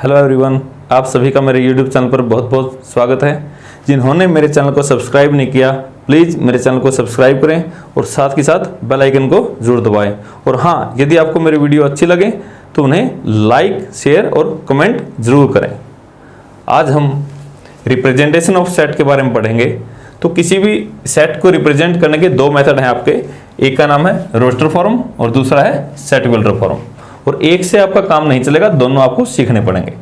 Hello everyone, आप सभी का मेरे यूट्यूब चैनल पर बहुत बहुत स्वागत है। जिन्होंने मेरे चैनल को सब्सक्राइब नहीं किया, प्लीज़ मेरे चैनल को सब्सक्राइब करें और साथ के साथ बेल आइकन को जरूर दबाएं। और हाँ, यदि आपको मेरी वीडियो अच्छी लगे तो उन्हें लाइक, शेयर और कमेंट जरूर करें। आज हम रिप्रेजेंटेशन ऑफ सेट के बारे में पढ़ेंगे। तो किसी भी सेट को रिप्रेजेंट करने के दो मेथड हैं आपके। एक का नाम है रोस्टर फॉर्म और दूसरा है सेट बिल्डर फॉर्म। और एक से आपका काम नहीं चलेगा, दोनों आपको सीखने पड़ेंगे।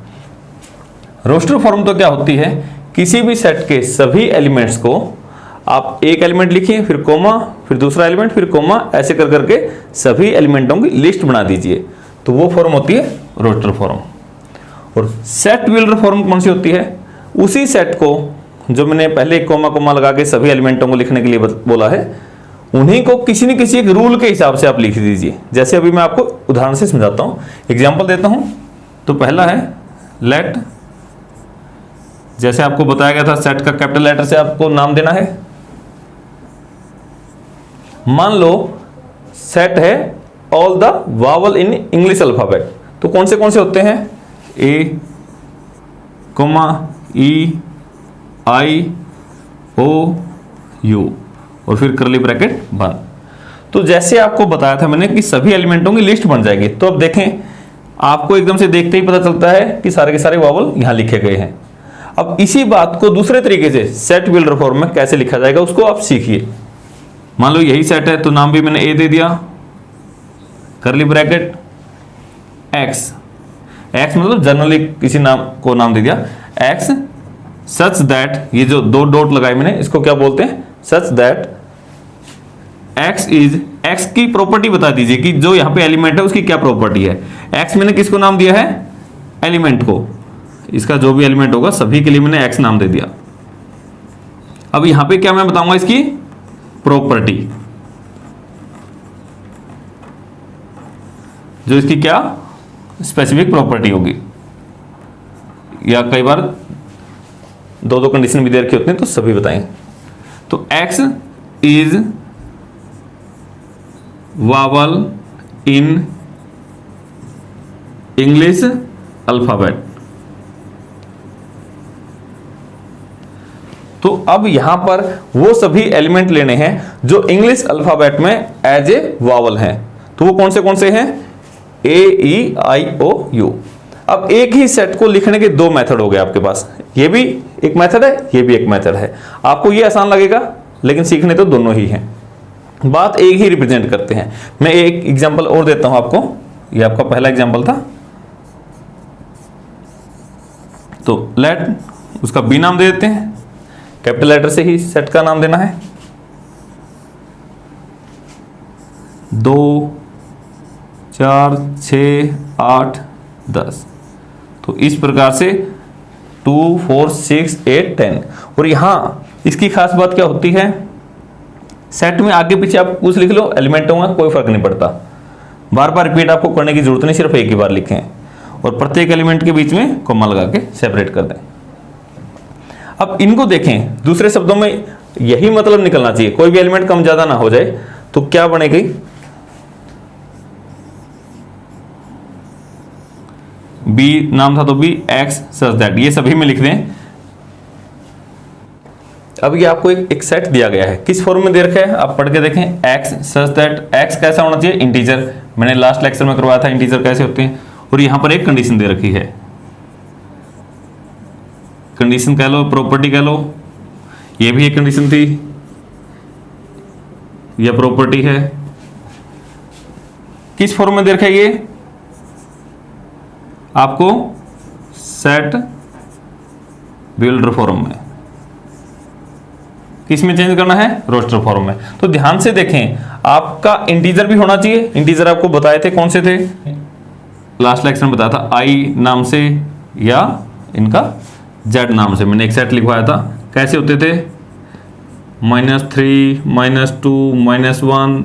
रोस्टर फॉर्म तो क्या होती है, किसी भी सेट के सभी एलिमेंट्स को आप एक एलिमेंट लिखिए, फिर कोमा, फिर दूसरा एलिमेंट, फिर कोमा, ऐसे कर करके सभी एलिमेंटों की लिस्ट बना दीजिए, तो वो फॉर्म होती है रोस्टर फॉर्म। और सेट बिल्डर फॉर्म कौन सी होती है, उसी सेट को जो मैंने पहले कोमा कोमा लगा के सभी एलिमेंटों को लिखने के लिए बोला है, उन्हीं को किसी न किसी एक रूल के हिसाब से आप लिख दीजिए। जैसे अभी मैं आपको उदाहरण से समझाता हूं, एग्जांपल देता हूं। तो पहला है लेट, जैसे आपको बताया गया था सेट का कैपिटल लेटर से आपको नाम देना है। मान लो सेट है all the vowel in English alphabet, तो कौन से होते हैं, ए coma E I O you और फिर करली ब्रैकेट बंद। तो जैसे आपको बताया था मैंने कि सभी एलिमेंटों की लिस्ट बन जाएगी। तो अब देखें, आपको एकदम से देखते ही पता चलता है कि सारे के सारे वावल यहां लिखे गए हैं। अब इसी बात को दूसरे तरीके से सेट बिल्डर फॉर्म में कैसे लिखा जाएगा उसको आप सीखिए। मान लो यही सेट है, तो नाम भी मैंने ए दे दिया, करली ब्रैकेट एक्स, एक्स मतलब जनरली किसी नाम को नाम दे दिया, एक्स सच दैट, ये जो दो डॉट लगाए मैंने इसको क्या बोलते हैं, such that x is, x की प्रॉपर्टी बता दीजिए कि जो यहां पे एलिमेंट है उसकी क्या प्रॉपर्टी है। x मैंने किसको नाम दिया है, एलिमेंट को, इसका जो भी एलिमेंट होगा सभी के लिए मैंने x नाम दे दिया। अब यहां पे क्या मैं बताऊंगा, इसकी प्रॉपर्टी, जो इसकी क्या स्पेसिफिक प्रॉपर्टी होगी, या कई बार दो कंडीशन भी दे रखी होती हैं तो सभी बताएंगे। तो x is vowel in English alphabet. तो अब यहां पर वो सभी एलिमेंट लेने हैं जो इंग्लिश अल्फाबेट में एज ए वावल हैं। तो वो कौन से हैं, ए ई आई ओ यू। अब एक ही सेट को लिखने के दो मेथड हो गए आपके पास, ये भी एक मेथड है, ये भी एक मेथड है। आपको ये आसान लगेगा, लेकिन सीखने तो दोनों ही हैं, बात एक ही रिप्रेजेंट करते हैं। मैं एक एग्जांपल और देता हूं आपको, ये आपका पहला एग्जांपल था। तो लेट, उसका बी नाम दे देते हैं, कैपिटल लेटर से ही सेट का नाम देना है। 2 4 6 8 10, तो इस प्रकार से 2 4 6 8 10। और यहां इसकी खास बात क्या होती है, सेट में आगे पीछे आप कुछ लिख लो, एलिमेंटों में कोई फर्क नहीं पड़ता, बार बार रिपीट आपको करने की जरूरत नहीं, सिर्फ एक ही बार लिखें और प्रत्येक एलिमेंट के बीच में कॉमा लगा के सेपरेट कर दें। अब इनको देखें, दूसरे शब्दों में यही मतलब निकलना चाहिए, कोई भी एलिमेंट कम ज्यादा ना हो जाए। तो क्या बनेगी, बी नाम था तो बी, एक्स सच दैट, ये सभी में लिख दें। अब ये आपको एक सेट दिया गया है, किस फॉर्म में दे रखा है आप पढ़ के देखें। एक्स सच दैट, एक्स कैसा होना चाहिए, इंटीजर, मैंने लास्ट लेक्चर में करवाया था इंटीजर कैसे होते हैं। और यहां पर एक कंडीशन दे रखी है, कंडीशन कह लो, प्रॉपर्टी कह लो, ये भी एक कंडीशन थी, यह प्रॉपर्टी है। किस फॉर्म में दे रखा है ये, आपको सेट बिल्डर फॉर्म में, किस में चेंज करना है, रोस्टर फॉर्म में। तो ध्यान से देखें, आपका इंटीजर भी होना चाहिए। इंटीजर आपको बताए थे कौन से थे, लास्ट लेक्चर में बताया था, आई नाम से या इनका जेड नाम से। मैंने एक सेट लिखवाया था, कैसे होते थे, -3 -2 -1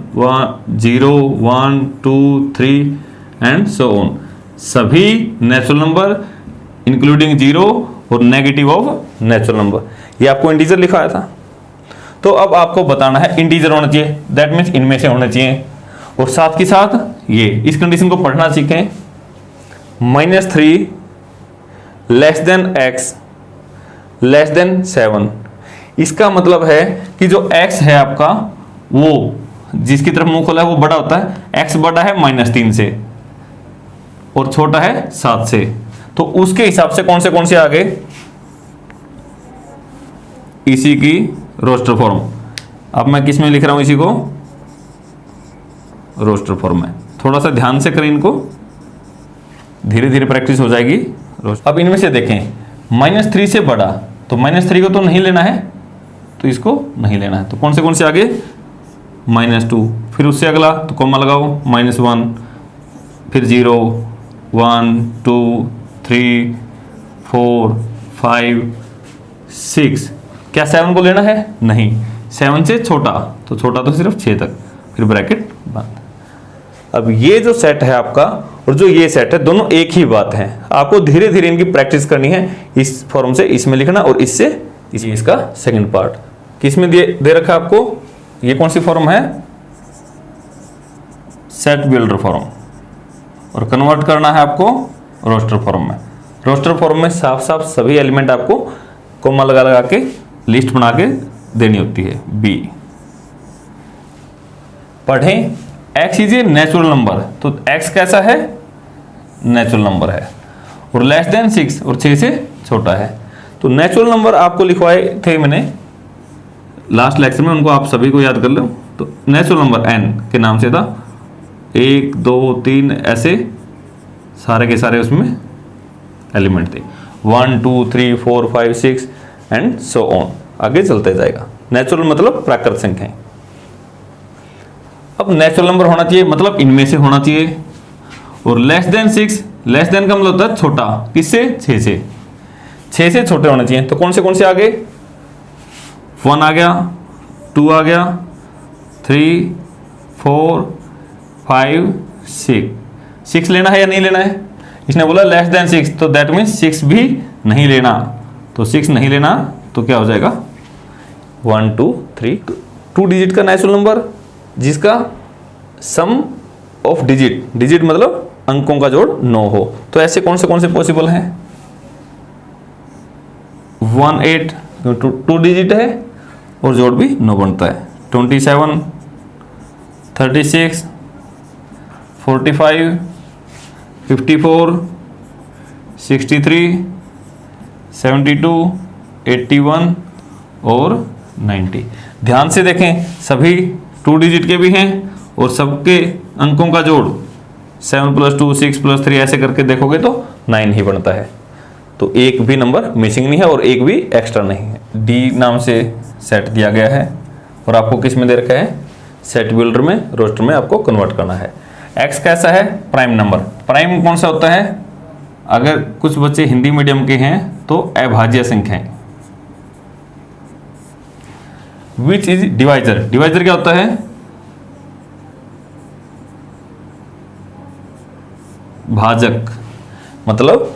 0 1 2 3 एंड सो ऑन, सभी नेचुरल नंबर इंक्लूडिंग 0 और नेगेटिव ऑफ नेचुरल नंबर, ये आपको इंटीजर लिखाया था। तो अब आपको बताना है इंटीजर होना चाहिए, दैट मीन्स इनमें से होने चाहिए। और साथ के साथ ये इस कंडीशन को पढ़ना सीखें, -3 less than x less than 7। इसका मतलब है कि जो x है आपका, वो जिसकी तरफ मुंह खोला है वो बड़ा होता है। x बड़ा है -3 से और छोटा है 7 से, तो उसके हिसाब से कौन से आ गए, इसी की रोस्टर फॉर्म। अब मैं किस में लिख रहा हूं, इसी को रोस्टर फॉर्म में। थोड़ा सा ध्यान से करें इनको, धीरे धीरे प्रैक्टिस हो जाएगी। अब इनमें से देखें, -3 से बड़ा, तो -3 को तो नहीं लेना है, तो इसको नहीं लेना है। तो कौन से आगे, -2, फिर उससे अगला तो कॉमा लगाओ, -1, फिर 0, 1, 2, 3, 4, 5, 6। क्या 7 को लेना है, नहीं। 7 से छोटा, तो छोटा तो सिर्फ 6 तक, फिर ब्रैकेट बंद। अब ये जो सेट है आपका और जो ये सेट है, दोनों एक ही बात है। आपको धीरे धीरे इनकी प्रैक्टिस करनी है। इस फॉर्म से इसमें लिखना और इससे इसका सेकंड पार्ट किस में दे रखा है आपको, ये कौन सी फॉर्म है, सेट बिल्डर फॉर्म, और कन्वर्ट करना है आपको रोस्टर फॉर्म में। रोस्टर फॉर्म में साफ साफ सभी एलिमेंट आपको कोमा लगा के लिस्ट बना के देनी होती है। बी पढ़ें, x is a natural number, तो x कैसा है, नेचुरल नंबर है, और लेस देन 6 और 6 से छोटा है। तो नेचुरल नंबर आपको लिखवाए थे मैंने लास्ट लेक्चर में, उनको आप सभी को याद कर लो। तो नेचुरल नंबर n के नाम से था, 1, 2, 3 ऐसे सारे के सारे उसमें एलिमेंट थे, 1, 2, 3, 4, 5, 6 एंड सो ऑन, आगे चलते जाएगा। नेचुरल मतलब प्राकृत संख्याएं। अब नेचुरल नंबर होना चाहिए, मतलब इनमें से होना चाहिए, और लेस देन 6, लेस देन का मतलब होता है छोटा, किससे, 6 से, 6 से छोटे होने चाहिए। तो कौन से आ गए, 1 आ गया, 2 आ गया, 3, 4, 5, 6 लेना है या नहीं लेना है, इसने बोला लेस देन 6, तो दैट मीन्स 6 भी नहीं लेना। तो 6 नहीं लेना, तो क्या हो जाएगा, 1, 2, 3, 2 डिजिट का नेचुरल नंबर जिसका सम ऑफ डिजिट मतलब अंकों का जोड़ 9 हो। तो ऐसे कौन से पॉसिबल हैं, 1, 8, 2 डिजिट है और जोड़ भी 9 बनता है, 27, 36, 45, 54, 63, 72, 81 और 90। ध्यान से देखें, सभी 2 डिजिट के भी हैं और सबके अंकों का जोड़ 7 + 2, 6 + 3 ऐसे करके देखोगे तो 9 ही बनता है। तो एक भी नंबर मिसिंग नहीं है और एक भी एक्स्ट्रा नहीं है। डी नाम से सेट दिया गया है और आपको किस में दे रखा है, सेट बिल्डर में, रोस्टर में आपको कन्वर्ट करना है। एक्स कैसा है, प्राइम नंबर। प्राइम कौन सा होता है, अगर कुछ बच्चे हिंदी मीडियम के हैं तो अभाज्य संख्याएं। विच इज डिवाइजर, डिवाइजर क्या होता है, भाजक, मतलब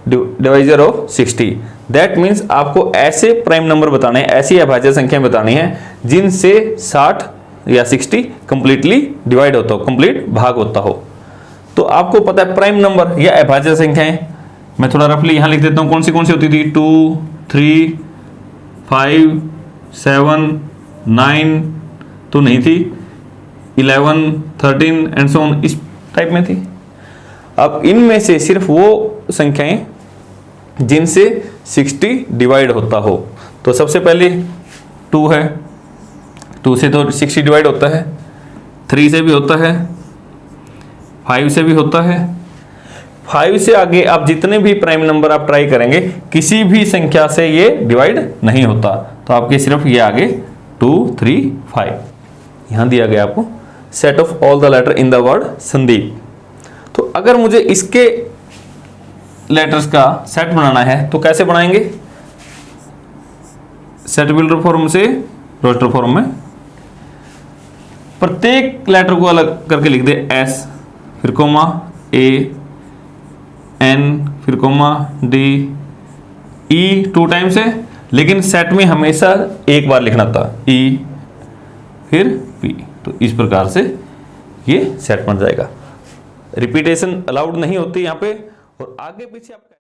डिवाइजर ऑफ 60। दैट मीन्स आपको ऐसे प्राइम नंबर बताने हैं, ऐसी अभाज्य संख्या बतानी है जिनसे 60 या 60 कंप्लीटली डिवाइड होता हो, कंप्लीट भाग होता हो। तो आपको पता है प्राइम नंबर या अभाज्य संख्याएं, मैं थोड़ा रफली यहां लिख देता हूं कौन सी होती थी, 2, 3, 5, 7, 9 तो नहीं थी, 11, 13 एंड सो ऑन, इस टाइप में थी। अब इनमें से सिर्फ वो संख्याएं जिनसे 60 डिवाइड होता हो। तो सबसे पहले 2 है, 2 से तो 60 डिवाइड होता है, 3 से भी होता है, 5 से भी होता है। 5 से आगे आप जितने भी प्राइम नंबर आप ट्राई करेंगे, किसी भी संख्या से ये डिवाइड नहीं होता। तो आपके सिर्फ ये आगे 2, 3, 5 यहां दिया गया आपको, set of all the letter in the word Sandeep. तो अगर मुझे इसके लेटर्स का सेट बनाना है तो कैसे बनाएंगे, सेट बिल्डर फॉर्म से रोस्टर फॉर्म में प्रत्येक लेटर को अलग करके लिख दे, एस फिर कोमा ए, एन फिर कोमा डी, ई 2 टाइम्स है, लेकिन सेट में हमेशा एक बार लिखना था, ई फिर पी। तो इस प्रकार से ये सेट बन जाएगा। रिपीटेशन अलाउड नहीं होती यहाँ पे, और आगे पीछे आप